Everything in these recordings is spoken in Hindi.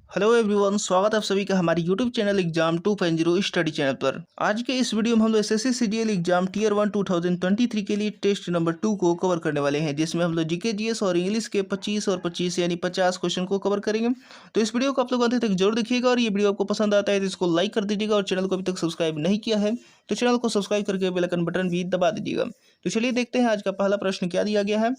हेलो एवरीवन, स्वागत है आप सभी का हमारी YouTube channel exam 2.0 study channel पर। आज के इस वीडियो में हम लोग एसएससी सीजीएल एग्जाम टीयर 1 2023 के लिए टेस्ट नंबर 2 को कवर करने वाले हैं, जिसमें हम लोग जीके जीएस और इंग्लिश के 25 और 25 यानी 50 क्वेश्चन को कवर करेंगे। तो इस वीडियो को आप लोग अंत तक जरूर देखिएगा और ये वीडियो आपको पसंद आता है तो इसको लाइक कर दीजिएगा और चैनल को अभी तक सब्सक्राइब नहीं किया है तो चैनल को सब्सक्राइब करके बेल आइकन बटन भी दबा दीजिएगा। तो चलिए देखते हैं आज का पहला प्रश्न क्या दिया गया है।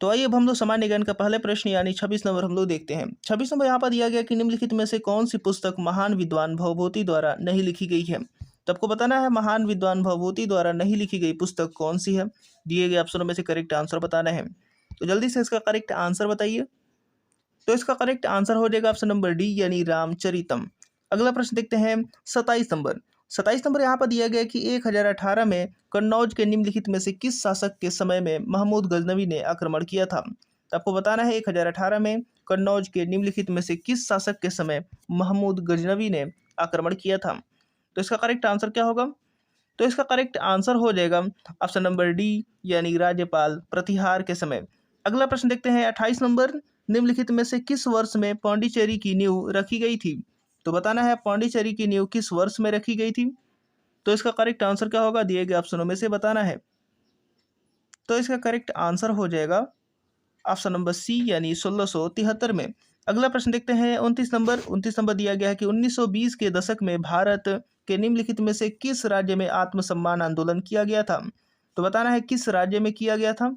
तो आइए अब हम लोग सामान्य ज्ञान का पहले प्रश्न यानी 26 नंबर हम लोग देखते हैं। 26 नंबर यहाँ पर दिया गया कि निम्नलिखित में से कौन सी पुस्तक महान विद्वान भवभूति द्वारा नहीं लिखी गई है। तो आपको बताना है महान विद्वान भवभूति द्वारा नहीं लिखी गई पुस्तक कौन सी है। दिए गए ऑप्शनों में से करेक्ट आंसर बताना है। तो जल्दी से इसका करेक्ट आंसर बताइए। तो इसका करेक्ट आंसर हो जाएगा ऑप्शन नंबर डी यानी रामचरितम। अगला प्रश्न देखते हैं 27 नंबर। 27 नंबर यहाँ पर दिया गया कि 1018 में कन्नौज के निम्नलिखित में से किस शासक के समय में महमूद गजनवी ने आक्रमण किया था। तो आपको बताना है 1018 में कन्नौज के निम्नलिखित में से किस शासक के समय महमूद गजनवी ने आक्रमण किया था। तो इसका करेक्ट आंसर क्या होगा। तो इसका करेक्ट आंसर हो जाएगा ऑप्शन नंबर डी यानी राज्यपाल प्रतिहार के समय। अगला प्रश्न देखते हैं 28 नंबर। निम्नलिखित में से किस वर्ष में पांडिचेरी की नींव रखी गई थी। तो बताना है पांडिचेरी की नींव किस वर्ष में रखी गई थी। तो इसका करेक्ट आंसर क्या होगा, दिए गए ऑप्शनों में से बताना है। तो इसका करेक्ट आंसर हो जाएगा ऑप्शन नंबर सी यानी 1673 में। अगला प्रश्न देखते हैं 29 नंबर। 29 नंबर दिया गया है कि 1920 के दशक में भारत के निम्नलिखित में से किस राज्य में आत्मसम्मान आंदोलन किया गया था। तो बताना है किस राज्य में किया गया था।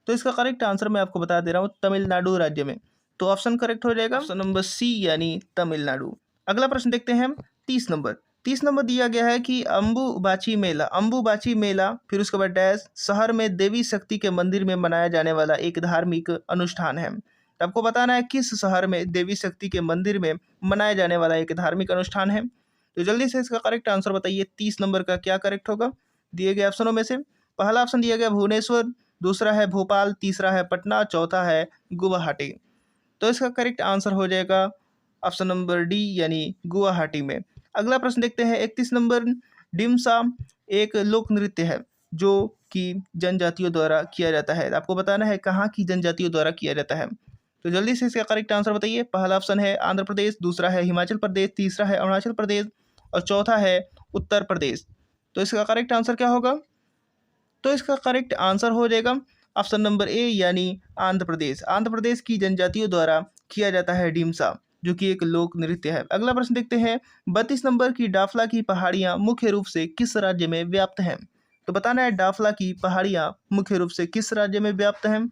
तो इसका करेक्ट आंसर मैं आपको बता दे रहा हूँ, तमिलनाडु राज्य में। तो ऑप्शन करेक्ट हो जाएगा ऑप्शन नंबर सी यानी तमिलनाडु। अगला प्रश्न देखते हैं 30 नंबर। 30 नंबर दिया गया है कि अंबुबाची मेला फिर उसके बाद डैश शहर में देवी शक्ति के मंदिर में मनाया जाने वाला एक धार्मिक अनुष्ठान है। तो आपको बताना है किस शहर में देवी शक्ति के मंदिर में मनाया जाने वाला एक धार्मिक अनुष्ठान है। तो जल्दी से इसका करेक्ट आंसर बताइए। 30 नंबर का क्या करेक्ट होगा दिए गए ऑप्शनों में से। पहला ऑप्शन दिया गया भुवनेश्वर, दूसरा है भोपाल, तीसरा है पटना, चौथा है गुवाहाटी। तो इसका करेक्ट आंसर हो जाएगा ऑप्शन नंबर डी यानी गुवाहाटी में। अगला प्रश्न देखते हैं 31 नंबर। डिमसा एक लोक नृत्य है जो कि जनजातियों द्वारा किया जाता है। आपको बताना है कहाँ की जनजातियों द्वारा किया जाता है। तो जल्दी से इसका करेक्ट आंसर बताइए। पहला ऑप्शन है आंध्र प्रदेश, दूसरा है हिमाचल प्रदेश, तीसरा है अरुणाचल प्रदेश और चौथा है उत्तर प्रदेश। तो इसका करेक्ट आंसर क्या होगा। तो इसका करेक्ट आंसर हो जाएगा ऑप्शन नंबर ए यानी आंध्र प्रदेश। आंध्र प्रदेश की जनजातियों द्वारा किया जाता है डिमसा, जो कि एक लोक नृत्य है। अगला प्रश्न देखते हैं 32 नंबर की डाफला की पहाड़ियाँ मुख्य रूप से किस राज्य में व्याप्त हैं। तो बताना है डाफला की पहाड़ियाँ मुख्य रूप से किस राज्य में व्याप्त हैं।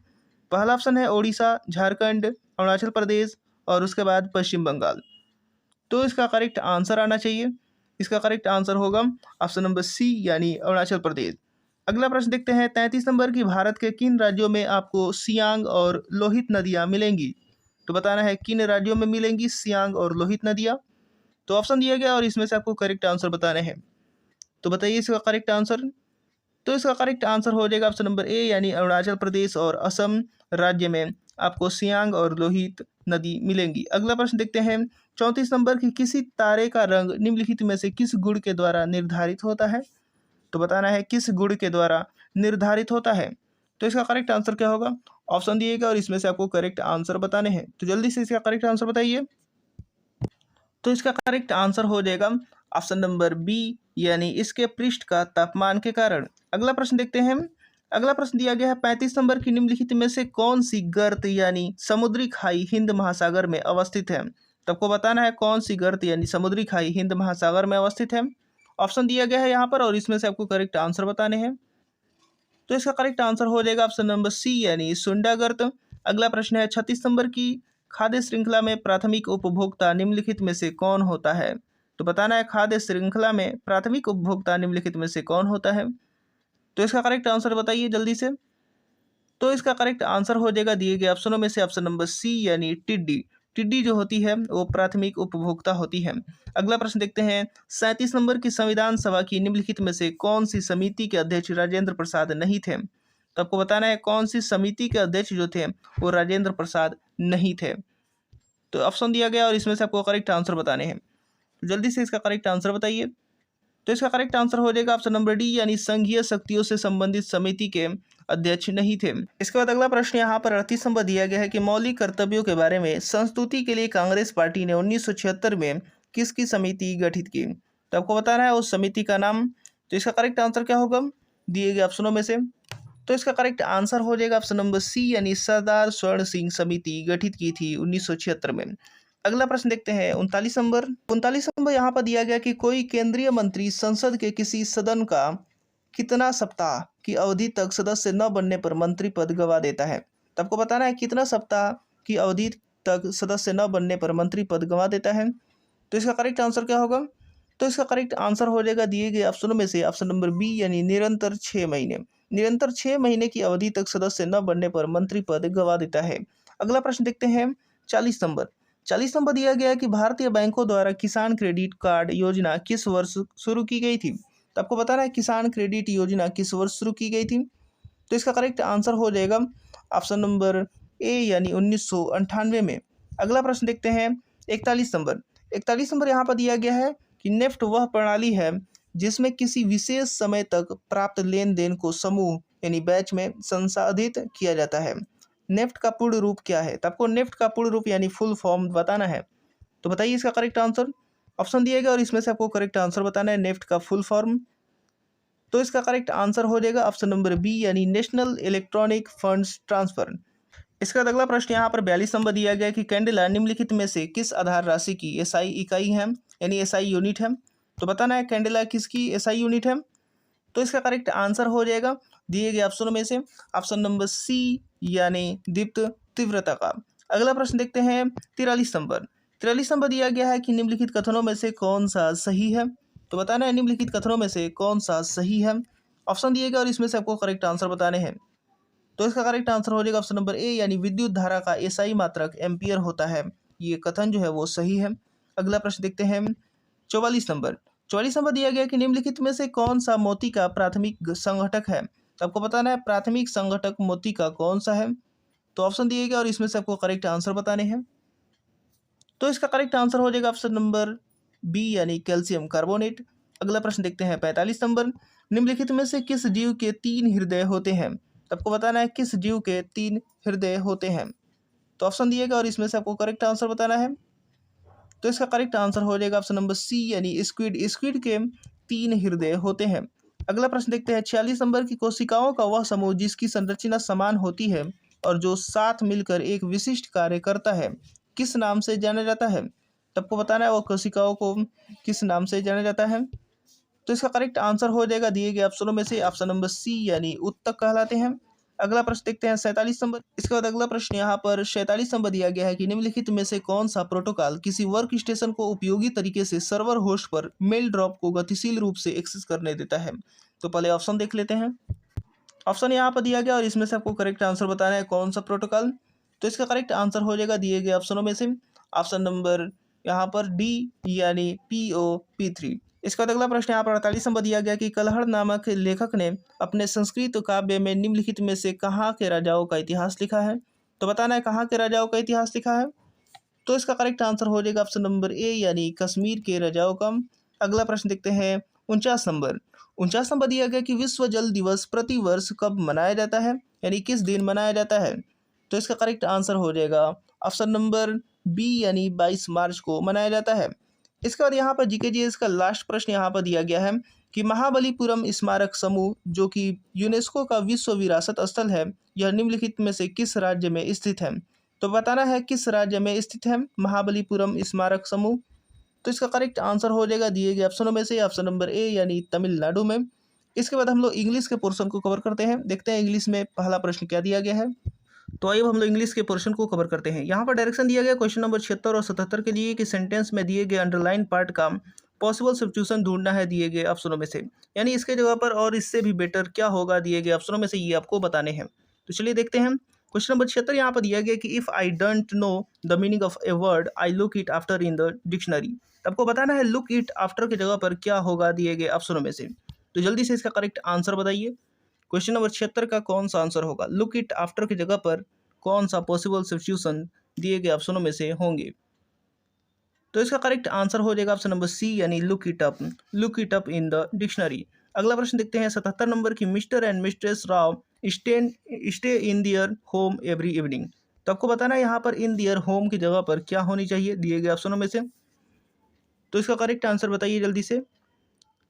पहला ऑप्शन है ओडिशा, झारखंड, अरुणाचल प्रदेश और उसके बाद पश्चिम बंगाल। तो इसका करेक्ट आंसर आना चाहिए। इसका करेक्ट आंसर होगा ऑप्शन नंबर सी यानी अरुणाचल प्रदेश। अगला प्रश्न देखते हैं 33 नंबर की भारत के किन राज्यों में आपको सियांग और लोहित नदियाँ मिलेंगी। तो बताना है किन राज्यों में मिलेंगी सियांग और लोहित नदियाँ। तो ऑप्शन दिया गया और इसमें से आपको करेक्ट आंसर बताने हैं। तो बताइए इसका करेक्ट आंसर। तो इसका करेक्ट आंसर हो जाएगा ऑप्शन नंबर ए यानी अरुणाचल प्रदेश और असम राज्य में आपको सियांग और लोहित नदी मिलेंगी। अगला प्रश्न देखते हैं 34 नंबर की किसी तारे का रंग निम्नलिखित में से किस गुण के द्वारा निर्धारित होता है। तो बताना है किस गुण के द्वारा निर्धारित होता है। तो इसका करेक्ट आंसर क्या होगा, ऑप्शन दिएगा और इसमें से आपको करेक्ट आंसर बताने हैं। तो जल्दी से इसका करेक्ट आंसर बताइए। तो इसका करेक्ट आंसर हो जाएगा ऑप्शन नंबर बी यानी इसके पृष्ठ का तापमान के कारण। अगला प्रश्न देखते हैं। अगला प्रश्न दिया गया है 35 नंबर की निम्नलिखित में से कौन सी गर्त यानी समुद्री खाई हिंद महासागर में अवस्थित है। तो आपको बताना है कौन सी गर्त यानी समुद्री खाई हिंद महासागर में अवस्थित है। ऑप्शन दिया गया है यहाँ पर और इसमें से आपको करेक्ट आंसर बताने हैं। तो इसका करेक्ट आंसर हो जाएगा ऑप्शन नंबर सी यानी सुंडा गर्त। अगला प्रश्न है 36 नंबर की खाद्य श्रृंखला में प्राथमिक उपभोक्ता निम्नलिखित में से कौन होता है। तो बताना है खाद्य श्रृंखला में प्राथमिक उपभोक्ता निम्नलिखित में से कौन होता है। तो इसका करेक्ट आंसर बताइए जल्दी से। तो इसका करेक्ट आंसर हो जाएगा दिए गए ऑप्शनों में से ऑप्शन नंबर सी यानी टिड्डी। टिड्डी जो होती है वो प्राथमिक उपभोक्ता होती है। अगला प्रश्न देखते हैं 37 नंबर की संविधान सभा की निम्नलिखित में से कौन सी समिति के अध्यक्ष राजेंद्र प्रसाद नहीं थे। तो आपको बताना है कौन सी समिति के अध्यक्ष जो थे वो राजेंद्र प्रसाद नहीं थे। तो ऑप्शन दिया गया और इसमें से आपको करेक्ट आंसर बताने हैं। जल्दी से इसका करेक्ट आंसर बताइए। तो इसका करेक्ट आंसर हो जाएगा ऑप्शन नंबर डी यानी संघीय शक्तियों से संबंधित समिति के अध्यक्ष नहीं थे। इसके बाद अगला प्रश्न यहाँ पर 38 नंबर दिया गया है कि मौलिक कर्तव्यों के बारे में संस्तुति के लिए कांग्रेस पार्टी ने 1976 में किसकी समिति गठित की? तो आपको बताना है उस समिति का नाम। तो इसका करेक्ट आंसर क्या होगा दिए गए ऑप्शनों में से? तो इसका करेक्ट आंसर हो जाएगा ऑप्शन नंबर सी, यानी सरदार स्वर्ण सिंह समिति गठित की थी 1976 में। अगला प्रश्न देखते हैं 39 नंबर यहाँ पर दिया गया कि कोई केंद्रीय मंत्री संसद के किसी सदन का कितना सप्ताह की अवधि तक सदस्य न बनने पर मंत्री पद गवा देता है? तो आपको बताना है कितना सप्ताह की अवधि तक सदस्य न बनने पर मंत्री पद गवा देता है। तो इसका करेक्ट आंसर क्या होगा? तो इसका करेक्ट आंसर हो जाएगा दिए गए ऑप्शनों में से ऑप्शन नंबर बी, यानी निरंतर 6 महीने। निरंतर 6 महीने की अवधि तक सदस्य न बनने पर मंत्री पद गवा देता है। अगला प्रश्न देखते हैं 40 नंबर दिया गया है कि भारतीय बैंकों द्वारा किसान क्रेडिट कार्ड योजना किस वर्ष शुरू की गई थी? तो आपको बताना है किसान क्रेडिट योजना किस वर्ष शुरू की गई थी। तो इसका करेक्ट आंसर हो जाएगा ऑप्शन नंबर ए, यानी 1998 में। अगला प्रश्न देखते हैं 41 नंबर यहाँ पर दिया गया है कि नेफ्ट वह प्रणाली है जिसमें किसी विशेष समय तक प्राप्त लेन देन को समूह यानी बैच में संसाधित किया जाता है। नेफ्ट का पूर्ण रूप क्या है? तो आपको नेफ्ट का पूर्ण रूप यानी फुल फॉर्म बताना है। तो बताइए इसका करेक्ट आंसर। ऑप्शन दिया गया और इसमें से आपको करेक्ट आंसर बताना है नेफ्ट का फुल फॉर्म। तो इसका करेक्ट आंसर हो जाएगा ऑप्शन नंबर बी, यानी नेशनल इलेक्ट्रॉनिक फंड्स ट्रांसफर। इसका अगला प्रश्न यहाँ पर 42 नंबर दिया गया कि कैंडिला निम्नलिखित में से किस आधार राशि की एसआई इकाई है, यानी एसआई यूनिट है? तो बताना है कैंडिला किसकी एसआई यूनिट है। तो इसका करेक्ट आंसर हो जाएगा दिए गए ऑप्शनों में से ऑप्शन नंबर सी, यानी दीप्त तीव्रता का। अगला प्रश्न देखते हैं 43 नंबर दिया गया है कि निम्नलिखित कथनों में से कौन सा सही है? तो बताना है निम्नलिखित कथनों में से कौन सा सही है। ऑप्शन दिए गए और इसमें से आपको करेक्ट आंसर बताने हैं। तो इसका करेक्ट आंसर हो जाएगा ऑप्शन नंबर ए, यानी विद्युत धारा का एसआई मात्रक एम्पियर होता है। ये कथन जो है वो सही है। अगला प्रश्न देखते हैं 44 नंबर दिया गया कि निम्नलिखित में से कौन सा मोती का प्राथमिक संघटक है? तो आपको बताना है प्राथमिक संघटक मोती का कौन सा है। तो ऑप्शन दिए गए और इसमें से आपको करेक्ट आंसर बताने हैं। तो इसका करेक्ट आंसर हो जाएगा ऑप्शन नंबर बी, यानी कैल्शियम कार्बोनेट। अगला प्रश्न देखते हैं 45 नंबर, निम्नलिखित में से किस जीव के 3 हृदय होते हैं? तो आपको बताना है किस जीव के 3 हृदय होते हैं। तो ऑप्शन दिएगा और इसमें से आपको करेक्ट आंसर बताना है। तो इसका करेक्ट आंसर हो जाएगा ऑप्शन नंबर सी, यानी स्क्विड के 3 हृदय होते हैं। अगला प्रश्न देखते हैं 46 नंबर की कोशिकाओं का वह समूह जिसकी संरचना समान होती है और जो साथ मिलकर एक विशिष्ट कार्य करता है किस नाम से जाना जाता है? तो आपको बताना है वो कोशिकाओं को किस नाम से जाना जाता है। तो इसका करेक्ट आंसर हो जाएगा दिए गए ऑप्शनों में से ऑप्शन नंबर सी, यानी उत्तक कहलाते हैं। अगला प्रश्न देखते हैं 47 नंबर। इसके बाद अगला प्रश्न यहाँ पर 47 नंबर दिया गया है कि निम्नलिखित में से कौन सा प्रोटोकॉल किसी वर्क स्टेशन को उपयोगी तरीके से सर्वर होस्ट पर मेल ड्रॉप को गतिशील रूप से एक्सेस करने देता है? तो पहले ऑप्शन देख लेते हैं। ऑप्शन यहाँ पर दिया गया और इसमें से आपको करेक्ट आंसर बताना है कौन सा प्रोटोकॉल। तो इसका करेक्ट आंसर हो जाएगा दिए गए ऑप्शनों में से ऑप्शन नंबर यहाँ पर डी, यानी POP3। इसका बाद अगला प्रश्न यहाँ पर 48 नंबर दिया गया कि कलहड़ नामक लेखक ने अपने संस्कृत काव्य में निम्नलिखित में से कहाँ के राजाओं का इतिहास लिखा है? तो बताना है कहाँ के राजाओं का इतिहास लिखा है। तो इसका करेक्ट आंसर हो जाएगा ऑप्शन नंबर ए, यानी कश्मीर के राजाओं का। अगला प्रश्न देखते हैं 49 नंबर दिया गया कि विश्व जल दिवस प्रति वर्ष कब मनाया जाता है, यानी किस दिन मनाया जाता है? तो इसका करेक्ट आंसर हो जाएगा ऑप्शन नंबर बी, यानी 22 मार्च को मनाया जाता है। इसके बाद यहाँ पर जीके का लास्ट प्रश्न यहाँ पर दिया गया है कि महाबलीपुरम स्मारक समूह जो कि यूनेस्को का विश्व विरासत स्थल है, यह निम्नलिखित में से किस राज्य में स्थित है? तो बताना है किस राज्य में स्थित है महाबलीपुरम स्मारक समूह। तो इसका करेक्ट आंसर हो जाएगा दिए गए ऑप्शनों में से ऑप्शन नंबर ए, यानी तमिलनाडु में। इसके बाद हम लोग इंग्लिश के पोर्शन को कवर करते हैं। देखते हैं इंग्लिश में पहला प्रश्न क्या दिया गया है। तो आइए हम लोग इंग्लिश के पोर्शन को कवर करते हैं। यहाँ पर डायरेक्शन दिया गया क्वेश्चन नंबर 76 और 77 के लिए कि सेंटेंस में दिए गए अंडरलाइन पार्ट का पॉसिबल सब्स्टिट्यूशन ढूंढना है दिए गए ऑप्शनों में से, यानी इसके जगह पर और इससे भी बेटर क्या होगा दिए गए ऑप्शनों में से, ये आपको बताने हैं। तो चलिए देखते हैं। क्वेश्चन नंबर 76 यहाँ पर दिया गया कि if I don't know the meaning of a word I look it after in the dictionary. आपको बताना है लुक इट आफ्टर की जगह पर क्या होगा दिए गए ऑप्शनों में से। तो जल्दी से इसका करेक्ट आंसर बताइए। क्वेश्चन नंबर 76 का कौन सा आंसर होगा? लुक इट आफ्टर की जगह पर कौन सा पॉसिबल सब्स्टिट्यूशन दिए गए ऑप्शनों में से होंगे? तो इसका करेक्ट आंसर हो जाएगा ऑप्शन नंबर सी, यानी look it up in the dictionary. अगला प्रश्न देखते हैं 77 नंबर की, mister and mistress Rao stay in their home every evening. तो आपको बताना है यहाँ पर इन दियर होम की जगह पर क्या होनी चाहिए दिए गए ऑप्शनों में से। तो इसका करेक्ट आंसर बताइए जल्दी से।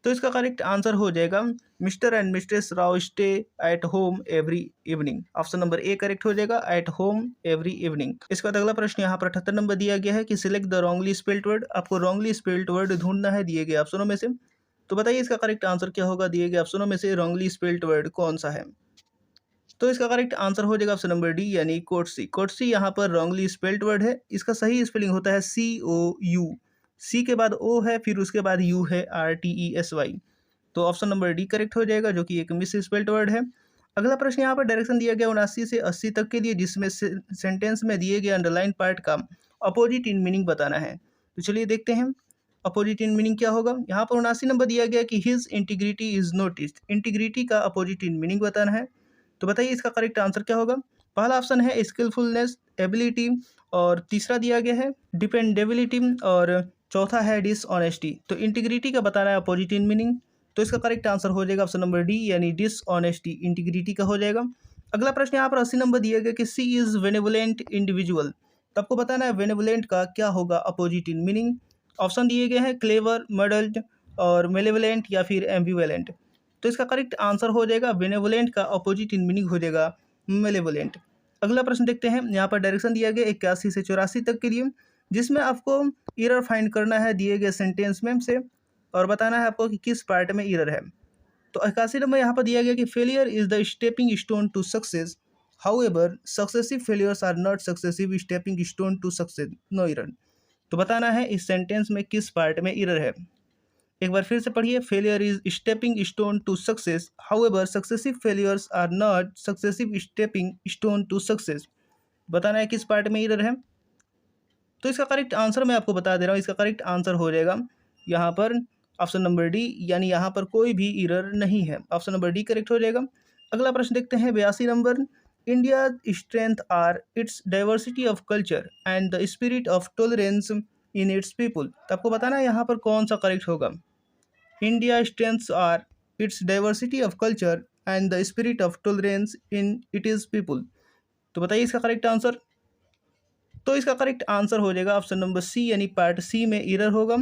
तो इसका करेक्ट आंसर हो जाएगा mister and mistress Rao stay at home every evening. Option number A correct हो जाएगा, एट होम एवरी इवनिंग। इसके बाद अगला प्रश्न यहाँ पर 78 नंबर दिया गया है कि select the wrongly spelled word. आपको रॉन्गली स्पेल्ड वर्ड ढूंढना है दिए गए ऑप्शनों में से। तो बताइए इसका करेक्ट आंसर क्या होगा, दिए गए ऑप्शनों में से रॉन्गली स्पेल्ड वर्ड कौन सा है। तो इसका करेक्ट आंसर हो जाएगा ऑप्शन नंबर डी यानी कोर्टसी। कोर्टसी यहाँ पर रॉन्गली स्पेल्ड वर्ड है। इसका सही स्पेलिंग होता है COU। सी के बाद ओ है, फिर उसके बाद यू है, RTESY। तो ऑप्शन नंबर डी करेक्ट हो जाएगा, जो कि एक मिस स्पेल्ड वर्ड है। अगला प्रश्न यहाँ पर डायरेक्शन दिया गया 79 से 80 तक के लिए, जिसमें सेंटेंस में दिए गए अंडरलाइन पार्ट का अपोजिट इन मीनिंग बताना है। तो चलिए देखते हैं अपोजिट इन मीनिंग क्या होगा। यहाँ पर 79 नंबर दिया गया कि his integrity is noticed. Integrity का अपोजिट इन मीनिंग बताना है। तो बताइए इसका करेक्ट आंसर क्या होगा। पहला ऑप्शन है स्किलफुलनेस, एबिलिटी, और तीसरा दिया गया है डिपेंडेबिलिटी, और चौथा है डिसऑनेस्टी। तो इंटीग्रिटी का बताना है अपोजिट इन मीनिंग। तो इसका करेक्ट आंसर हो जाएगा ऑप्शन नंबर डी यानी डिसऑनेस्टी, इंटीग्रिटी का हो जाएगा। अगला प्रश्न यहाँ पर 80 नंबर दिया गया कि सी इज बेनेवोलेंट इंडिविजुअल। तो आपको बताना है बेनेवोलेंट का क्या होगा अपोजिट इन मीनिंग। ऑप्शन दिए गए हैं क्लेवर, मॉडल्ड, और मेलेवोलेंट, या फिर एम्बिवेलेंट। तो इसका करेक्ट आंसर हो जाएगा बेनेवोलेंट का अपोजिट इन मीनिंग हो जाएगा मेलेवोलेंट। अगला प्रश्न देखते हैं। यहाँ पर डायरेक्शन दिया गया 81 से 84 तक के लिए, जिसमें आपको एरर फाइंड करना है दिए गए सेंटेंस में से, और बताना है आपको कि किस पार्ट में एरर है। तो 81 नंबर यहाँ पर दिया गया कि failure is the stepping stone to success, however successive failures are not successive stepping stone to success, no error. तो बताना है इस सेंटेंस में किस पार्ट में एरर है। एक बार फिर से पढ़िए, failure is stepping stone to success, however successive failures are not successive stepping stone to success. बताना है किस पार्ट में एरर है। तो इसका करेक्ट आंसर मैं आपको बता दे रहा हूँ। इसका करेक्ट आंसर हो जाएगा यहाँ पर ऑप्शन नंबर डी, यानी यहाँ पर कोई भी एरर नहीं है। ऑप्शन नंबर डी करेक्ट हो जाएगा। अगला प्रश्न देखते हैं 82 number, India strength are its diversity of culture and the spirit of tolerance in its people. तो आपको बताना है यहाँ पर कौन सा करेक्ट होगा। India strengths are its diversity of culture and the spirit of tolerance in it is people. तो बताइए इसका करेक्ट आंसर। तो इसका करेक्ट आंसर हो जाएगा ऑप्शन नंबर सी, यानी पार्ट सी में एरर होगा,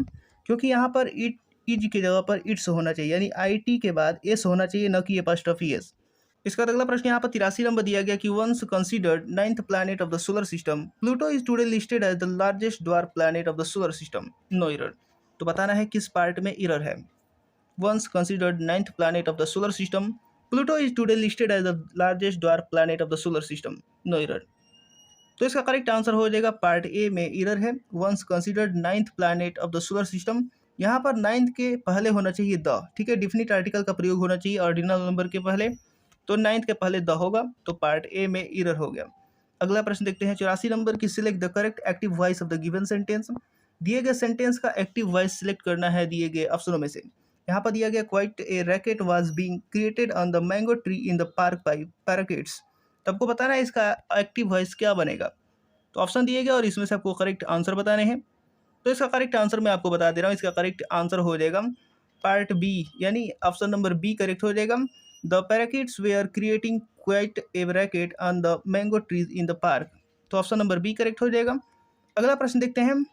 क्योंकि यहाँ पर इट इज की जगह पर इट्स होना चाहिए, यानी IT के बाद एस होना चाहिए, न कि एपॉस्ट्रोफी एस। इसका अगला प्रश्न यहाँ पर 83 नंबर दिया गया कि once considered 9th planet of the solar system, Pluto is today listed as the largest dwarf planet of the solar system, no error. तो बताना है किस पार्ट में एरर है। Once considered 9th planet of the solar system, Pluto is today listed as the largest dwarf planet of the solar system, no error. तो इसका करेक्ट आंसर हो जाएगा पार्ट ए में एरर है। Once considered 9th planet of the solar system, यहाँ पर 9th के पहले होना चाहिए द, ठीक है, डिफिनिट आर्टिकल का प्रयोग होना चाहिए ऑर्डिनल नंबर के पहले, तो 9th के पहले द होगा, तो पार्ट ए में एरर हो गया। अगला प्रश्न देखते हैं 84 नंबर की, select the correct active voice of the given sentence. दिए गए सेंटेंस का एक्टिव वॉइस सिलेक्ट करना है दिए गए ऑप्शनों में से। यहाँ पर दिया गया quite a racket was being created on the mango tree in the park by parakeets. तो आपको बताना है इसका एक्टिव वॉइस क्या बनेगा। तो ऑप्शन दिए गए और इसमें से आपको करेक्ट आंसर बताने हैं। तो इसका करेक्ट आंसर मैं आपको बता दे रहा हूँ। इसका करेक्ट आंसर हो जाएगा पार्ट बी, यानी ऑप्शन नंबर बी करेक्ट हो जाएगा। The parakeets were creating quite a racket on the mango trees in the park. तो ऑप्शन नंबर बी करेक्ट हो जाएगा। अगला प्रश्न देखते हैं।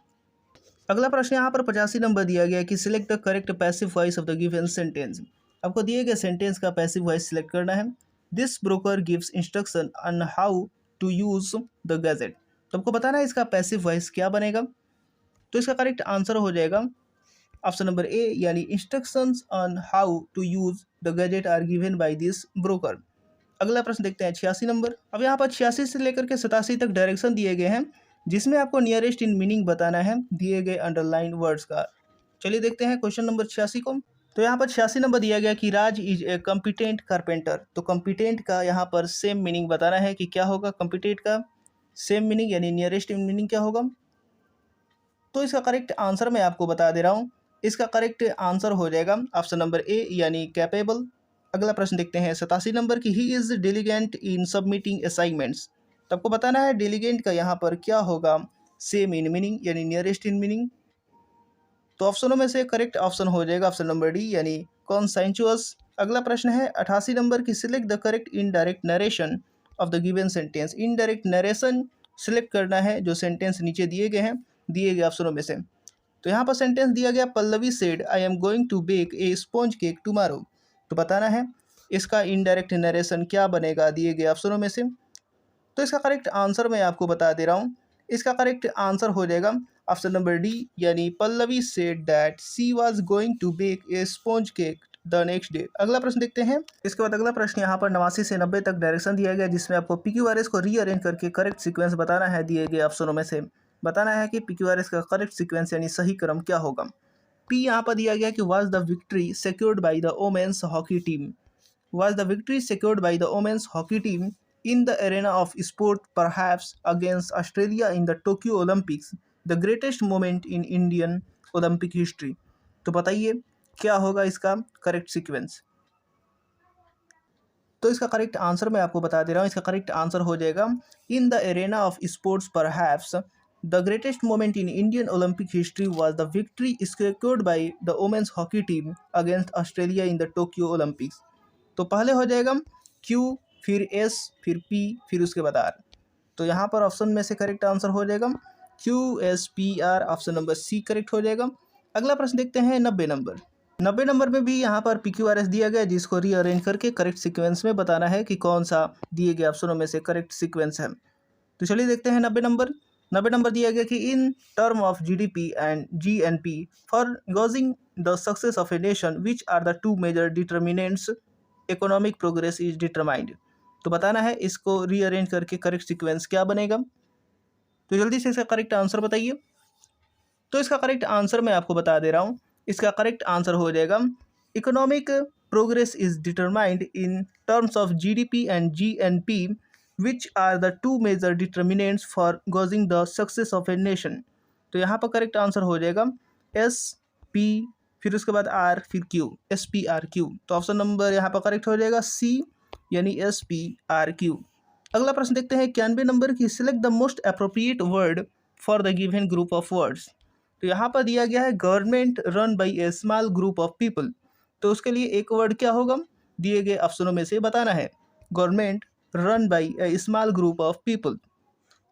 अगला प्रश्न यहाँ पर 85 नंबर दिया गया कि select the correct passive voice of the given sentence. आपको दिए गए सेंटेंस का पैसिव वॉइस सिलेक्ट करना है। This broker gives instruction on how to use the gadget. तो आपको बताना है इसका पैसिव वॉइस क्या बनेगा। तो इसका करेक्ट आंसर हो जाएगा ऑप्शन नंबर ए, यानी instructions on how to use the gadget are given by this broker. अगला प्रश्न देखते हैं 86 नंबर। अब यहाँ पर 86 से लेकर के 87 तक डायरेक्शन दिए गए हैं, जिसमें आपको नियरेस्ट इन मीनिंग बताना है दिए गए अंडरलाइन वर्ड्स का। चलिए देखते हैं क्वेश्चन नंबर 86 को। तो यहाँ पर 86 नंबर दिया गया कि राज इज ए कॉम्पिटेंट कारपेंटर। तो कॉम्पिटेंट का यहाँ पर सेम मीनिंग बताना है कि क्या होगा। कॉम्पिटेंट का सेम मीनिंग यानी नियरेस्ट इन मीनिंग क्या होगा। तो इसका करेक्ट आंसर मैं आपको बता दे रहा हूँ। इसका करेक्ट आंसर हो जाएगा ऑप्शन नंबर ए, यानी कैपेबल। अगला प्रश्न देखते हैं 87 नंबर की, he is diligent in submitting assignments. तो आपको बताना है डिलीगेंट का यहाँ पर क्या होगा सेम इन मीनिंग यानी नियरेस्ट इन मीनिंग। तो ऑप्शनों में से करेक्ट ऑप्शन हो जाएगा ऑप्शन नंबर डी यानी कॉन्सेंचुअस। अगला प्रश्न है 88 नंबर की, select the correct indirect narration of the given sentence. Indirect narration select करना है जो सेंटेंस नीचे दिए गए हैं, दिए गए ऑप्शनों में से। तो यहाँ पर सेंटेंस दिया गया, Pallavi said I am going to bake a sponge cake tomorrow. तो बताना है इसका इनडायरेक्ट नरेशन क्या बनेगा दिए गए ऑप्शनों में से। तो इसका करेक्ट आंसर मैं आपको बता दे रहा हूँ। इसका करेक्ट आंसर हो जाएगा ऑप्शन नंबर डी यानी Pallavi said that she was going to bake a sponge cake the next day. अगला प्रश्न देखते हैं। इसके बाद अगला प्रश्न यहाँ पर 89 से 90 तक डायरेक्शन दिया गया, जिसमें आपको PQRS को रीअरेंज करके करेक्ट सीक्वेंस बताना है। दिए गए ऑप्शनों में से बताना है कि PQRS का करेक्ट सीक्वेंस यानी सही क्रम क्या होगा। पी यहाँ पर दिया गया कि was the victory secured by the women's hockey team. Was the victory secured by the women's hockey team in the arena of sport, perhaps against Australia in the Tokyo Olympics, the greatest moment in Indian Olympic history? तो बताइए क्या होगा इसका करेक्ट सीक्वेंस। तो इसका करेक्ट आंसर मैं आपको बता दे रहा हूँ। इसका करेक्ट आंसर हो जाएगा in the arena of sports perhaps the greatest moment in Indian Olympic history was the victory secured by the women's hockey team against Australia in the Tokyo Olympics। तो पहले हो जाएगा Q, फिर S, फिर P, फिर उसके बाद R। तो यहाँ पर ऑप्शन में से करेक्ट आंसर हो जाएगा QSPR, option number C correct हो जाएगा। अगला प्रश्न देखते हैं 90 नंबर। 90 नंबर में भी यहाँ पर PQRS दिया गया, जिसको रीअरेंज करके करेक्ट सीक्वेंस में बताना है कि कौन सा दिए गए ऑप्शनों में से करेक्ट सीक्वेंस है। तो चलिए देखते हैं 90 नंबर। 90 नंबर दिया गया कि in term of GDP and GNP for gauging the success of a nation which are the two major determinants economic progress is determined. तो बताना है इसको रीअरेंज करके करेक्ट सीक्वेंस क्या बनेगा। तो जल्दी से इसका करेक्ट आंसर बताइए। तो इसका करेक्ट आंसर मैं आपको बता दे रहा हूँ। इसका करेक्ट आंसर हो जाएगा economic progress is determined in terms of GDP and GNP which are the two major determinants for gauging the success of a nation. तो यहाँ पर करेक्ट आंसर हो जाएगा SP, फिर उसके बाद R, फिर Q, SPRQ। तो ऑप्शन नंबर यहाँ पर करेक्ट हो जाएगा C यानी SPRQ। अगला प्रश्न देखते हैं 91 नंबर की, select the most appropriate word for the given group of words. तो यहाँ पर दिया गया है government run by a small group of people. तो उसके लिए एक वर्ड क्या होगा दिए गए ऑप्शनों में से बताना है। Government run by a small group of people.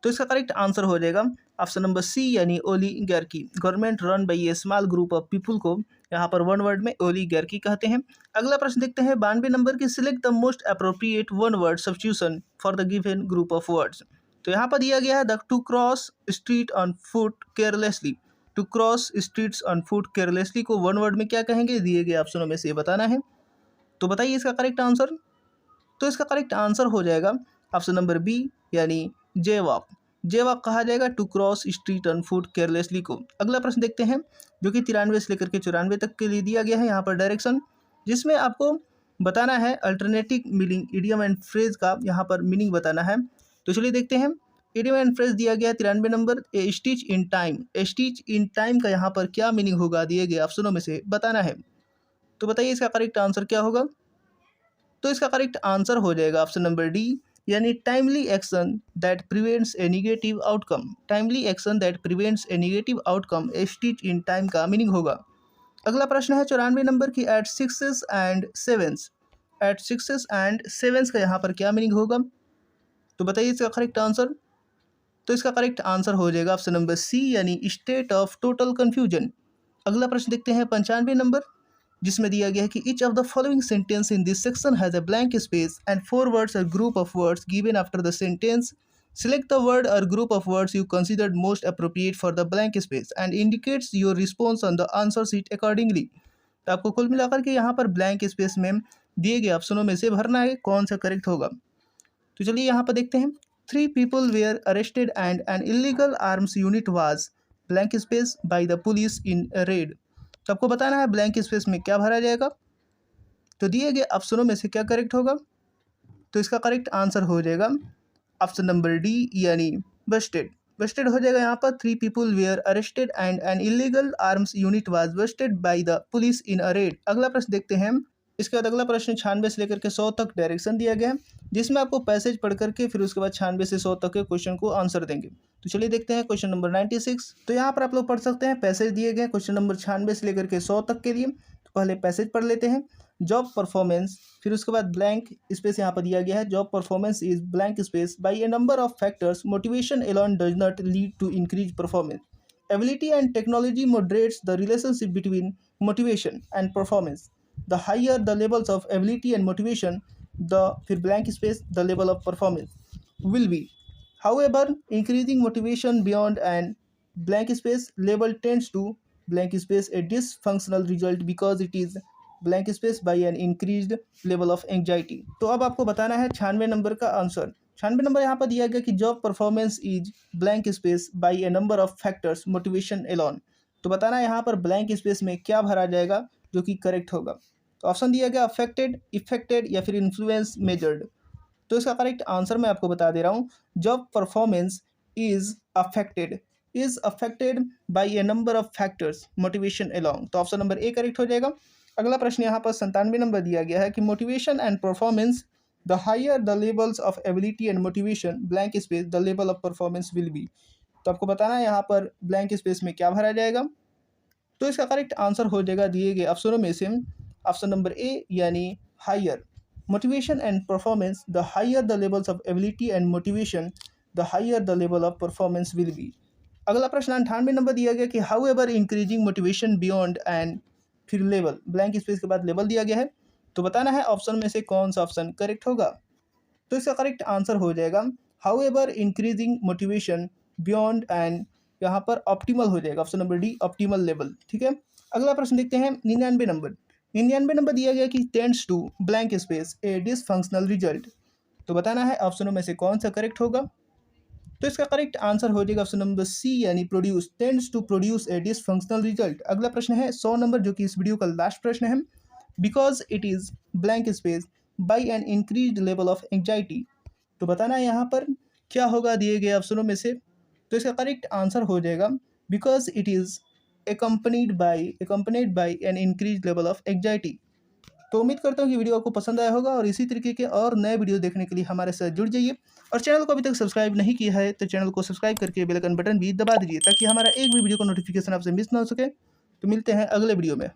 तो इसका करेक्ट आंसर हो जाएगा ऑप्शन नंबर सी यानी oligarchy. Government run by a small group of people को यहाँ पर वन वर्ड में ओलीगार्की कहते हैं। अगला प्रश्न देखते हैं 92 नंबर की, select the most appropriate one word substitution for the given group of words. तो यहाँ पर दिया गया है the to cross street on foot carelessly. To cross streets on foot carelessly को वन वर्ड में क्या कहेंगे दिए गए ऑप्शनों में से बताना है। तो बताइए इसका करेक्ट आंसर। तो इसका करेक्ट आंसर हो जाएगा ऑप्शन नंबर बी यानी जे वॉक। जे वॉक कहा जाएगा to cross street on foot carelessly को। अगला प्रश्न देखते हैं जो कि 93 से लेकर के 94 तक के लिए दिया गया है यहाँ पर डायरेक्शन, जिसमें आपको बताना है alternative meaning idiom and phrase का यहाँ पर मीनिंग बताना है। तो चलिए देखते हैं। इडियम एंड फ्रेज दिया गया 93 number, A stitch in time. A stitch in time का यहाँ पर क्या मीनिंग होगा दिए गए ऑप्शनों में से बताना है। तो बताइए इसका करेक्ट आंसर क्या होगा। तो इसका करेक्ट आंसर हो जाएगा ऑप्शन नंबर डी यानी timely action that prevents a negative outcome. Timely action that prevents a negative outcome a stitch in time का मीनिंग होगा। अगला प्रश्न है 94 नंबर की, at sixes and sevens. At sixes and sevens का यहाँ पर क्या मीनिंग होगा। तो बताइए इसका करेक्ट आंसर। तो इसका करेक्ट आंसर हो जाएगा ऑप्शन नंबर सी यानी स्टेट ऑफ टोटल कन्फ्यूजन। अगला प्रश्न देखते हैं 95 नंबर, जिसमें दिया गया है कि each of the following sentence in this section has a blank space and 4 words or group of words given after the sentence. Select the word or group of words you considered most appropriate for the blank space and indicates your response on the answer sheet accordingly. तो आपको कुल मिलाकर के यहाँ पर ब्लैंक स्पेस में दिए गए ऑप्शनों में से भरना है कौन सा करेक्ट होगा। तो चलिए यहाँ पर देखते हैं। 3 people were arrested and an illegal arms unit was blank space by the police in a raid. तो आपको बताना है ब्लैंक स्पेस में क्या भरा जाएगा। तो दिए गए ऑप्शनों में से क्या करेक्ट होगा। तो इसका करेक्ट आंसर हो जाएगा ऑप्शन नंबर डी यानी बस्टेड। बस्टेड हो जाएगा यहाँ पर 3 people were arrested and an illegal arms unit was busted by the police in a raid। अगला प्रश्न देखते हैं इसके बाद अगला प्रश्न 96 से लेकर के 100 तक डायरेक्शन दिया गया है, जिसमें आपको पैसेज पढ़ करके फिर उसके बाद 96 से 100 तक के क्वेश्चन को आंसर देंगे। तो चलिए देखते हैं क्वेश्चन नंबर 96। तो यहाँ पर आप लोग पढ़ सकते हैं, पैसेज दिए गए क्वेश्चन नंबर 96 से लेकर के 100 तक के लिए। तो पहले पैसेज पढ़ लेते हैं। जॉब परफॉर्मेंस, फिर उसके बाद ब्लैंक स्पेस यहाँ पर दिया गया है। Job performance is blank space by a number of factors, motivation alone does not lead to increase performance, ability and technology moderates the relationship between motivation and performance. The higher the levels of ability and motivation, the फिर blank space the level of performance will be. However, increasing motivation beyond and blank space level tends to blank space a dysfunctional result because it is blank space by an increased level of anxiety. तो अब आपको बताना है 96 नंबर का आंसर। 96 नंबर यहाँ पर दिया गया कि job performance is blank space by a number of factors, motivation alone. तो बताना है यहाँ पर ब्लैंक स्पेस में क्या भरा जाएगा जो कि करेक्ट होगा। तो ऑप्शन दिया गया अफेक्टेड, इफेक्टेड या फिर इन्फ्लुएंस मेजर्ड। तो इसका करेक्ट आंसर मैं आपको बता दे रहा हूँ। Job performance is affected by a number of factors, motivation alone. तो ऑप्शन नंबर ए करेक्ट हो जाएगा। अगला प्रश्न यहाँ पर 97 नंबर दिया गया है कि motivation and performance, the higher the levels of ability and motivation blank space the level of performance will be। तो आपको बताना है यहाँ पर ब्लैंक स्पेस में क्या भरा जाएगा। तो इसका करेक्ट आंसर हो जाएगा दिए गए ऑप्शनों में से ऑप्शन नंबर ए यानी higher. Motivation and performance, the higher the levels of ability and motivation the higher the level of performance will be. अगला प्रश्न 98 नंबर दिया गया कि however increasing motivation beyond and फिर लेवल, ब्लैंक स्पेस के बाद लेवल दिया गया है। तो बताना है ऑप्शन में से कौन सा ऑप्शन करेक्ट होगा। तो इसका करेक्ट आंसर हो जाएगा how ever increasing motivation beyond and यहाँ पर ऑप्टिमल हो जाएगा, option number D optimal level. ठीक है, अगला प्रश्न देखते हैं 99 नंबर। 99 नंबर दिया गया कि tends to blank space a dysfunctional result. तो बताना है ऑप्शनों में से कौन सा करेक्ट होगा। तो इसका करेक्ट आंसर हो जाएगा ऑप्शन नंबर सी यानी produce, tends to produce a dysfunctional result. अगला प्रश्न है 100 नंबर, जो कि इस वीडियो का लास्ट प्रश्न है। Because it is blank space by an increase level of anxiety. तो बताना है यहाँ पर क्या होगा दिए गए ऑप्शनों में से। तो इसका करेक्ट आंसर हो जाएगा because it is accompanied by an increase level of anxiety. तो उम्मीद करता हूँ कि वीडियो आपको पसंद आया होगा और इसी तरीके के और नए वीडियो देखने के लिए हमारे साथ जुड़ जाइए। और चैनल को अभी तक सब्सक्राइब नहीं किया है तो चैनल को सब्सक्राइब करके बेल आइकन बटन भी दबा दीजिए ताकि हमारा एक भी वीडियो का नोटिफिकेशन आपसे मिस ना हो सके। तो मिलते हैं अगले वीडियो में।